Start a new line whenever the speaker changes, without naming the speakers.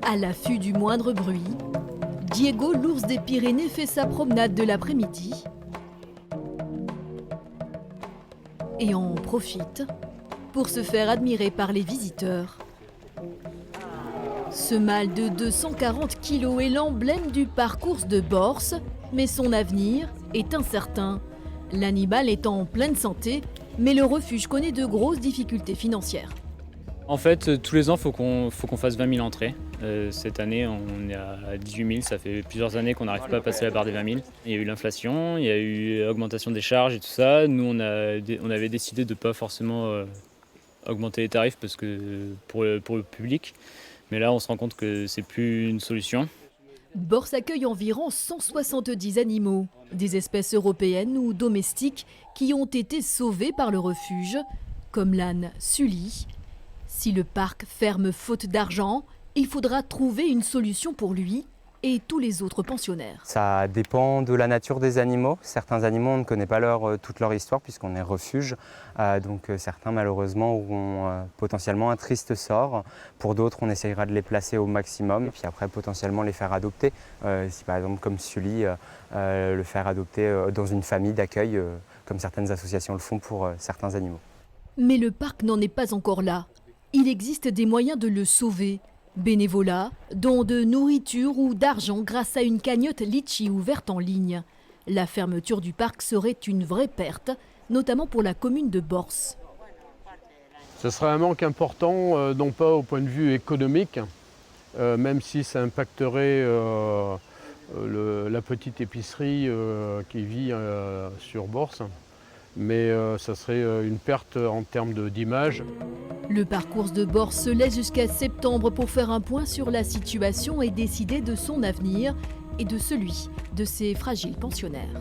À l'affût du moindre bruit, Diego, l'ours des Pyrénées, fait sa promenade de l'après-midi et en profite pour se faire admirer par les visiteurs. Ce mâle de 240 kilos est l'emblème du parcours de Borse, mais son avenir est incertain. L'animal est en pleine santé, mais le refuge connaît de grosses difficultés financières.
En fait, tous les ans, faut qu'on fasse 20 000 entrées. Cette année, on est à 18 000. Ça fait plusieurs années qu'on n'arrive pas à passer la barre des 20 000. Il y a eu l'inflation, il y a eu l'augmentation des charges et tout ça. Nous, on avait décidé de ne pas forcément augmenter les tarifs parce que pour le public. Mais là, on se rend compte que c'est plus une solution.
Borse accueille environ 170 animaux, des espèces européennes ou domestiques qui ont été sauvés par le refuge, comme l'âne Sully. Si le parc ferme faute d'argent, il faudra trouver une solution pour lui et tous les autres pensionnaires.
Ça dépend de la nature des animaux. Certains animaux, on ne connaît pas toute leur histoire puisqu'on est refuge. Donc certains, malheureusement, auront potentiellement un triste sort. Pour d'autres, on essayera de les placer au maximum et puis après, potentiellement, les faire adopter. Si par exemple, comme Sully, le faire adopter dans une famille d'accueil, comme certaines associations le font pour certains animaux.
Mais le parc n'en est pas encore là. Il existe des moyens de le sauver. Bénévolat, dons de nourriture ou d'argent grâce à une cagnotte Litchi ouverte en ligne. La fermeture du parc serait une vraie perte, notamment pour la commune de Borse.
Ce serait un manque important, non pas au point de vue économique, même si ça impacterait la petite épicerie qui vit sur Borse, mais ça serait une perte en termes d'image.
Le parcours de Borse se laisse jusqu'à septembre pour faire un point sur la situation et décider de son avenir et de celui de ses fragiles pensionnaires.